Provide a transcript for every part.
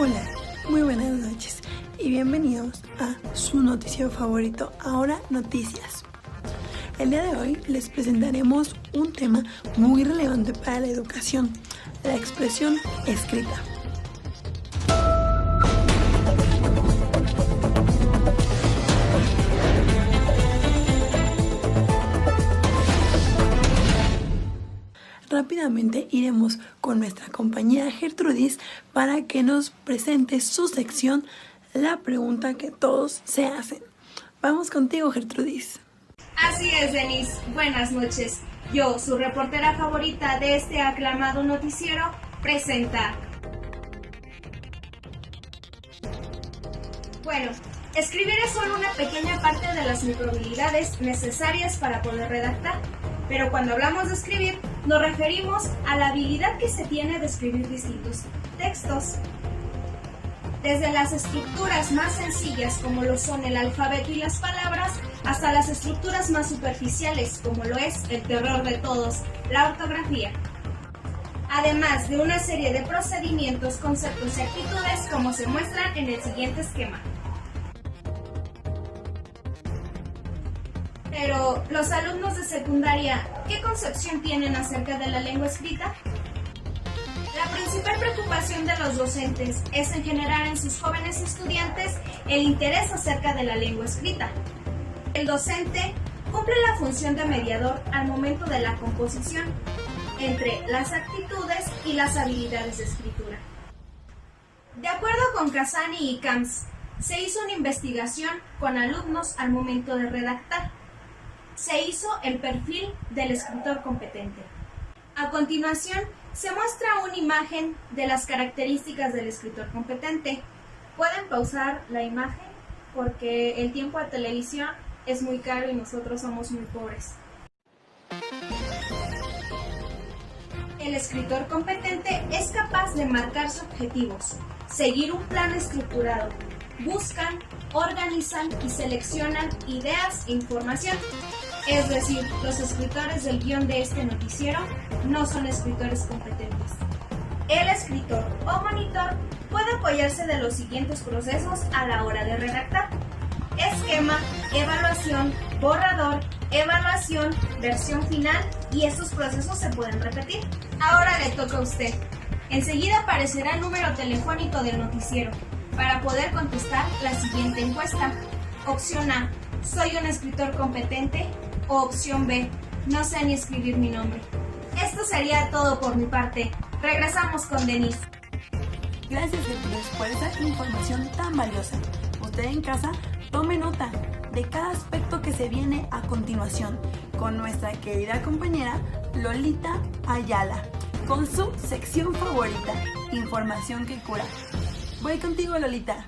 Hola, muy buenas noches y bienvenidos a su noticiero favorito, Ahora Noticias. El día de hoy les presentaremos un tema muy relevante para la educación, la expresión escrita. Rápidamente iremos con nuestra compañera Gertrudis para que nos presente su sección, la pregunta que todos se hacen. Vamos contigo, Gertrudis. Así es, Denise. Buenas noches. Yo, su reportera favorita de este aclamado noticiero, presenta. Bueno, escribir es solo una pequeña parte de las microhabilidades necesarias para poder redactar. Pero cuando hablamos de escribir, nos referimos a la habilidad que se tiene de escribir distintos textos. Desde las estructuras más sencillas, como lo son el alfabeto y las palabras, hasta las estructuras más superficiales, como lo es el terror de todos, la ortografía. Además de una serie de procedimientos, conceptos y actitudes, como se muestran en el siguiente esquema. Pero, los alumnos de secundaria, ¿qué concepción tienen acerca de la lengua escrita? La principal preocupación de los docentes es en generar en sus jóvenes estudiantes el interés acerca de la lengua escrita. El docente cumple la función de mediador al momento de la composición entre las actitudes y las habilidades de escritura. De acuerdo con Casani y Camps, se hizo una investigación con alumnos al momento de redactar. Se hizo el perfil del escritor competente. A continuación, se muestra una imagen de las características del escritor competente. Pueden pausar la imagen porque el tiempo de televisión es muy caro y nosotros somos muy pobres. El escritor competente es capaz de marcar sus objetivos, seguir un plan estructurado, buscan, organizan y seleccionan ideas e información. Es decir, los escritores del guión de este noticiero no son escritores competentes. El escritor o monitor puede apoyarse de los siguientes procesos a la hora de redactar: esquema, evaluación, borrador, evaluación, versión final, y estos procesos se pueden repetir. Ahora le toca a usted. Enseguida aparecerá el número telefónico del noticiero para poder contestar la siguiente encuesta. Opción A: ¿soy un escritor competente? O opción B: no sé ni escribir mi nombre. Esto sería todo por mi parte. Regresamos con Denise. Gracias, Gertrudis, por esa información tan valiosa. Usted en casa tome nota de cada aspecto que se viene a continuación con nuestra querida compañera Lolita Ayala, con su sección favorita, Información que cura. Voy contigo, Lolita.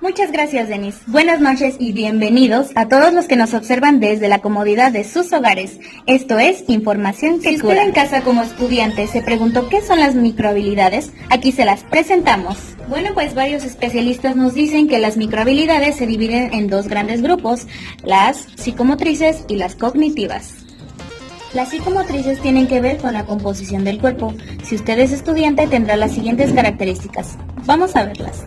Muchas gracias, Denise. Buenas noches y bienvenidos a todos los que nos observan desde la comodidad de sus hogares. Esto es Información que cura. Si usted en casa como estudiante se preguntó qué son las microhabilidades, aquí se las presentamos. Bueno, pues varios especialistas nos dicen que las microhabilidades se dividen en dos grandes grupos: las psicomotrices y las cognitivas. Las psicomotrices tienen que ver con la composición del cuerpo. Si usted es estudiante, tendrá las siguientes características. Vamos a verlas.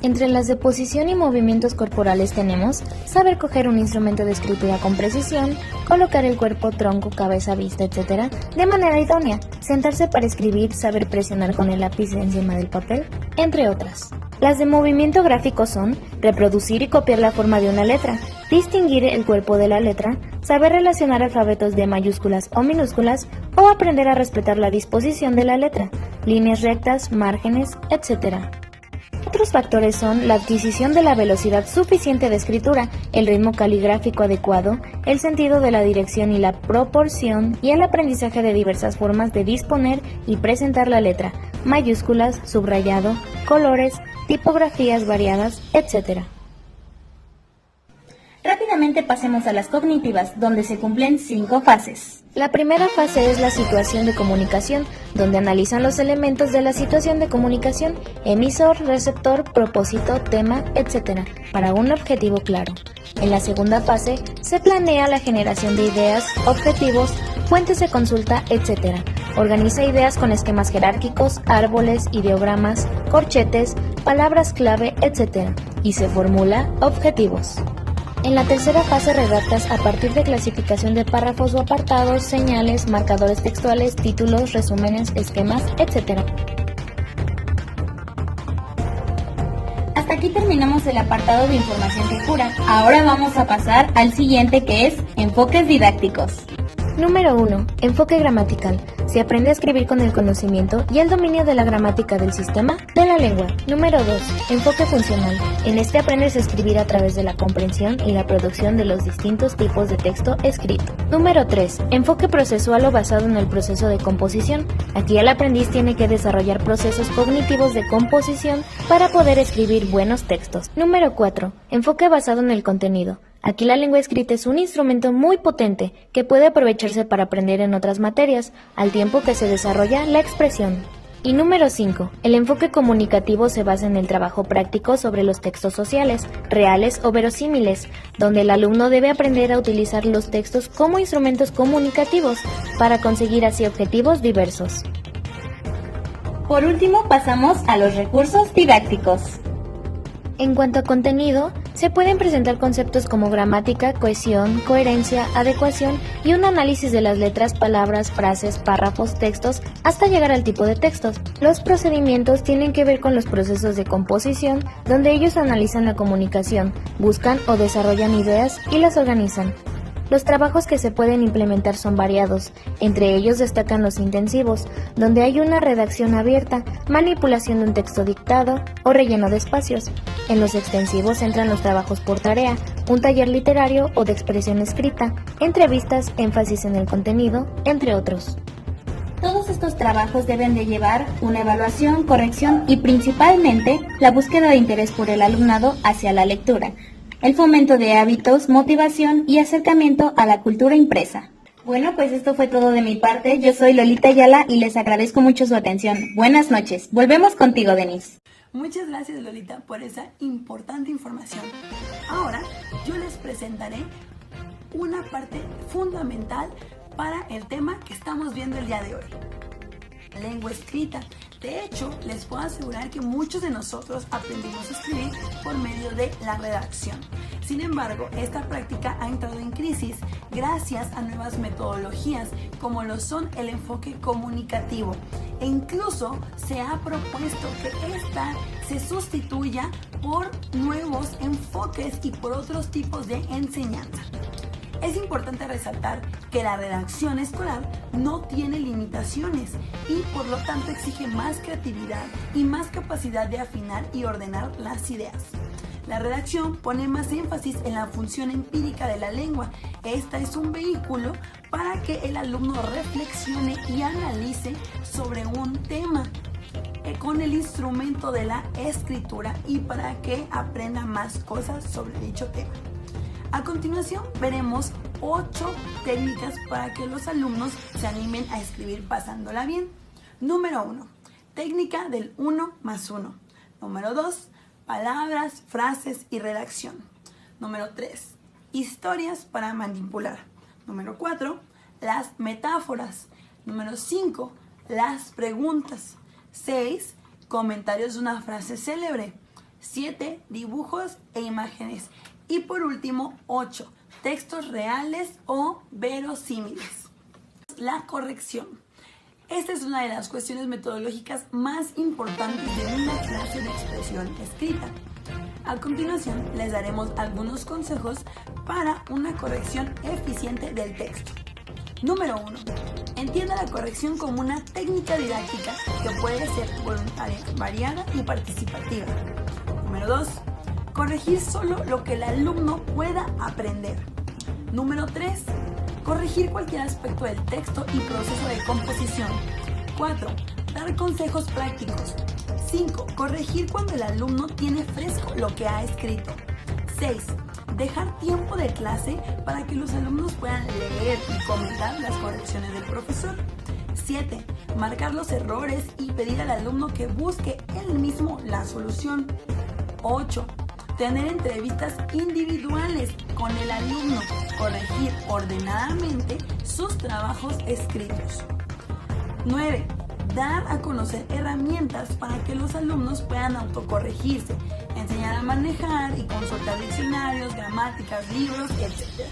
Entre las de posición y movimientos corporales tenemos saber coger un instrumento de escritura con precisión, colocar el cuerpo, tronco, cabeza, vista, etc. de manera idónea, sentarse para escribir, saber presionar con el lápiz encima del papel, entre otras. Las de movimiento gráfico son reproducir y copiar la forma de una letra, distinguir el cuerpo de la letra, saber relacionar alfabetos de mayúsculas o minúsculas o aprender a respetar la disposición de la letra, líneas rectas, márgenes, etc. Otros factores son la adquisición de la velocidad suficiente de escritura, el ritmo caligráfico adecuado, el sentido de la dirección y la proporción, y el aprendizaje de diversas formas de disponer y presentar la letra, mayúsculas, subrayado, colores, tipografías variadas, etc. Rápidamente pasemos a las cognitivas, donde se cumplen 5 fases. La primera fase es la situación de comunicación, donde analizan los elementos de la situación de comunicación, emisor, receptor, propósito, tema, etc., para un objetivo claro. En la segunda fase se planea la generación de ideas, objetivos, fuentes de consulta, etc., Organiza ideas con esquemas jerárquicos, árboles, ideogramas, corchetes, palabras clave, etc. y se formula objetivos. En la tercera fase redactas a partir de clasificación de párrafos o apartados, señales, marcadores textuales, títulos, resúmenes, esquemas, etc. Hasta aquí terminamos el apartado de información que cura. Ahora vamos a pasar al siguiente, que es enfoques didácticos. Número 1. Enfoque gramatical. Se aprende a escribir con el conocimiento y el dominio de la gramática del sistema de la lengua. Número 2. Enfoque funcional. En este aprendes a escribir a través de la comprensión y la producción de los distintos tipos de texto escrito. Número 3. Enfoque procesual o basado en el proceso de composición. Aquí el aprendiz tiene que desarrollar procesos cognitivos de composición para poder escribir buenos textos. Número 4. Enfoque basado en el contenido. Aquí la lengua escrita es un instrumento muy potente que puede aprovecharse para aprender en otras materias, al tiempo que se desarrolla la expresión. Y número 5. El enfoque comunicativo se basa en el trabajo práctico sobre los textos sociales, reales o verosímiles, donde el alumno debe aprender a utilizar los textos como instrumentos comunicativos para conseguir así objetivos diversos. Por último, pasamos a los recursos didácticos. En cuanto a contenido, se pueden presentar conceptos como gramática, cohesión, coherencia, adecuación y un análisis de las letras, palabras, frases, párrafos, textos, hasta llegar al tipo de textos. Los procedimientos tienen que ver con los procesos de composición, donde ellos analizan la comunicación, buscan o desarrollan ideas y las organizan. Los trabajos que se pueden implementar son variados, entre ellos destacan los intensivos, donde hay una redacción abierta, manipulación de un texto dictado o relleno de espacios. En los extensivos entran los trabajos por tarea, un taller literario o de expresión escrita, entrevistas, énfasis en el contenido, entre otros. Todos estos trabajos deben de llevar una evaluación, corrección y principalmente la búsqueda de interés por el alumnado hacia la lectura, el fomento de hábitos, motivación y acercamiento a la cultura impresa. Bueno, pues esto fue todo de mi parte. Yo soy Lolita Ayala y les agradezco mucho su atención. Buenas noches. Volvemos contigo, Denise. Muchas gracias, Lolita, por esa importante información. Ahora yo les presentaré una parte fundamental para el tema que estamos viendo el día de hoy: lengua escrita. De hecho, les puedo asegurar que muchos de nosotros aprendimos a escribir por medio de la redacción. Sin embargo, esta práctica ha entrado en crisis gracias a nuevas metodologías como lo son el enfoque comunicativo. E incluso se ha propuesto que esta se sustituya por nuevos enfoques y por otros tipos de enseñanza. Es importante resaltar que la redacción escolar no tiene limitaciones y por lo tanto exige más creatividad y más capacidad de afinar y ordenar las ideas. La redacción pone más énfasis en la función empírica de la lengua. Esta es un vehículo para que el alumno reflexione y analice sobre un tema con el instrumento de la escritura y para que aprenda más cosas sobre dicho tema. A continuación veremos 8 técnicas para que los alumnos se animen a escribir pasándola bien. Número 1. Técnica del 1 más 1. Número 2. Palabras, frases y redacción. Número 3. Historias para manipular. Número 4. Las metáforas. Número 5. Las preguntas. 6. Comentarios de una frase célebre. 7. Dibujos e imágenes. Y por último, 8. Textos reales o verosímiles. La corrección. Esta es una de las cuestiones metodológicas más importantes de una clase de expresión escrita. A continuación, les daremos algunos consejos para una corrección eficiente del texto. Número 1. Entienda la corrección como una técnica didáctica que puede ser voluntaria, variada y participativa. Número 2. Corregir solo lo que el alumno pueda aprender. Número 3. Corregir cualquier aspecto del texto y proceso de composición. 4. Dar consejos prácticos. 5. Corregir cuando el alumno tiene fresco lo que ha escrito. 6. Dejar tiempo de clase para que los alumnos puedan leer y comentar las correcciones del profesor. 7. Marcar los errores y pedir al alumno que busque él mismo la solución. 8. Tener entrevistas individuales con el alumno. Corregir ordenadamente sus trabajos escritos. 9. Dar a conocer herramientas para que los alumnos puedan autocorregirse, enseñar a manejar y consultar diccionarios, gramáticas, libros, etc.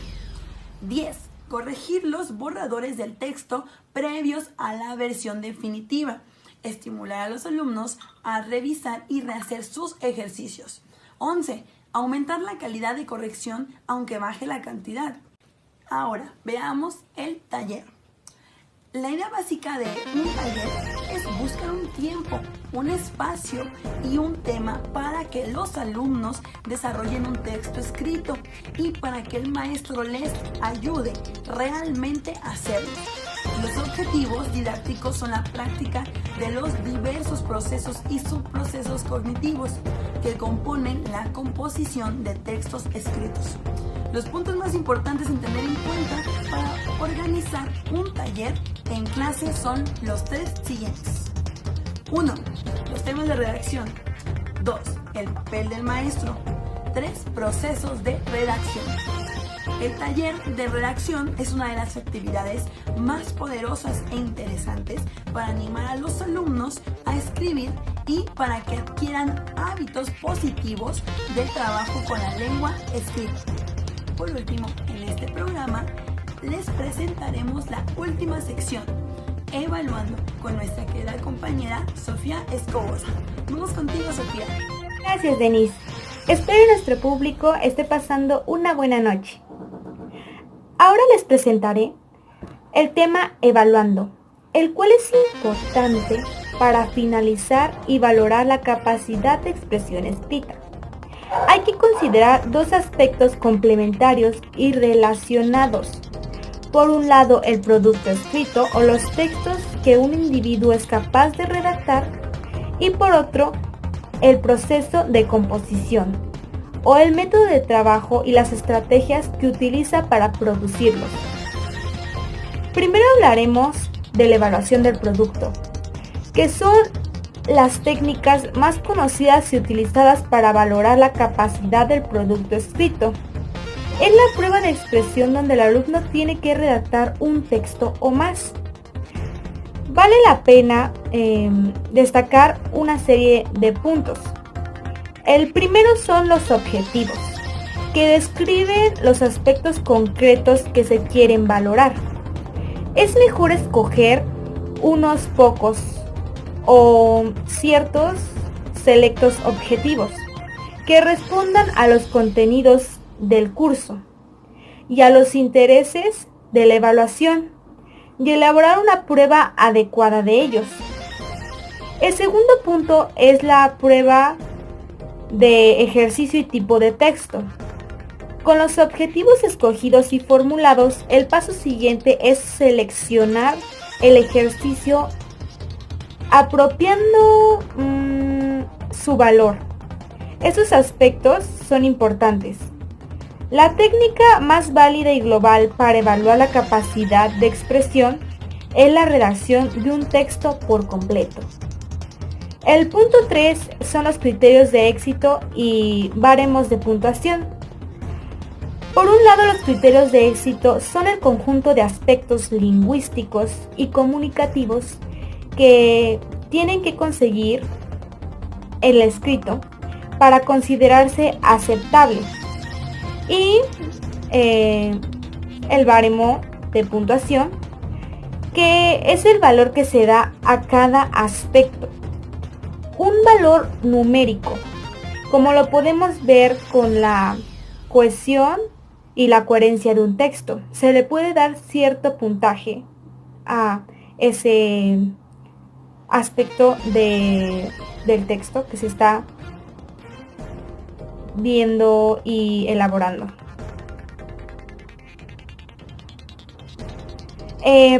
10. Corregir los borradores del texto previos a la versión definitiva. Estimular a los alumnos a revisar y rehacer sus ejercicios. 11. Aumentar la calidad de corrección aunque baje la cantidad. Ahora, veamos el taller. La idea básica de un taller es buscar un tiempo, un espacio y un tema para que los alumnos desarrollen un texto escrito y para que el maestro les ayude realmente a hacerlo. Los objetivos didácticos son la práctica de los diversos procesos y subprocesos cognitivos que componen la composición de textos escritos. Los puntos más importantes en tener en cuenta para organizar un taller en clase son los 3 siguientes. 1. Los temas de redacción. 2. El papel del maestro. 3. Procesos de redacción. El taller de redacción es una de las actividades más poderosas e interesantes para animar a los alumnos a escribir y para que adquieran hábitos positivos de trabajo con la lengua escrita. Por último, en este programa les presentaremos la última sección, Evaluando, con nuestra querida compañera Sofía Escobosa. Vamos contigo, Sofía. Gracias, Denise. Espero que nuestro público esté pasando una buena noche. Ahora les presentaré el tema Evaluando, el cual es importante para finalizar y valorar la capacidad de expresión escrita. Hay que considerar dos aspectos complementarios y relacionados. Por un lado, el producto escrito o los textos que un individuo es capaz de redactar, y por otro, el proceso de composición o el método de trabajo y las estrategias que utiliza para producirlos. Primero hablaremos de la evaluación del producto, que son las técnicas más conocidas y utilizadas para valorar la capacidad del producto escrito. Es la prueba de expresión donde el alumno tiene que redactar un texto o más. Vale la pena destacar una serie de puntos. El primero son los objetivos, que describen los aspectos concretos que se quieren valorar. Es mejor escoger unos pocos o ciertos selectos objetivos que respondan a los contenidos del curso y a los intereses de la evaluación y elaborar una prueba adecuada de ellos. El segundo punto es la prueba de ejercicio y tipo de texto. Con los objetivos escogidos y formulados, el paso siguiente es seleccionar el ejercicio apropiando su valor. Esos aspectos son importantes. La técnica más válida y global para evaluar la capacidad de expresión es la redacción de un texto por completo. El punto 3 son los criterios de éxito y baremos de puntuación. Por un lado, los criterios de éxito son el conjunto de aspectos lingüísticos y comunicativos que tienen que conseguir el escrito para considerarse aceptable, y el baremo de puntuación, que es el valor que se da a cada aspecto. Un valor numérico, como lo podemos ver con la cohesión y la coherencia de un texto. Se le puede dar cierto puntaje a ese aspecto del texto que se está viendo y elaborando.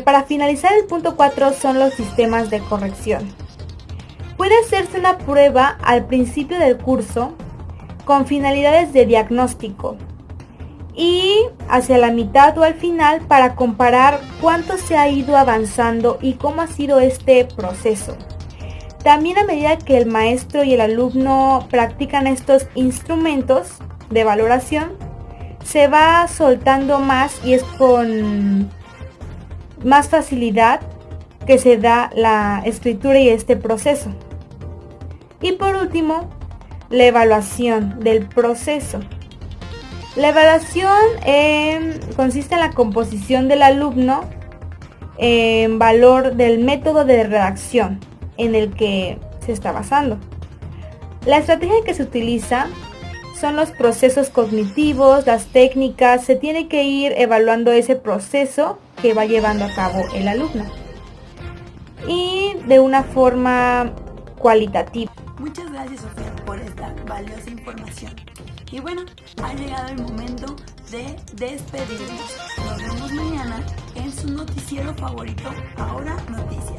Para finalizar, el punto 4 son los sistemas de corrección. Puede hacerse una prueba al principio del curso con finalidades de diagnóstico y hacia la mitad o al final para comparar cuánto se ha ido avanzando y cómo ha sido este proceso. También a medida que el maestro y el alumno practican estos instrumentos de valoración, se va soltando más y es con más facilidad que se da la escritura y este proceso. Y por último, la evaluación del proceso. La evaluación consiste en la composición del alumno en valor del método de redacción en el que se está basando. La estrategia que se utiliza son los procesos cognitivos, las técnicas, se tiene que ir evaluando ese proceso que va llevando a cabo el alumno y de una forma cualitativa. Muchas gracias, Sofía, por esta valiosa información. Y bueno, ha llegado el momento de despedirnos. Nos vemos mañana en su noticiero favorito, Ahora Noticias.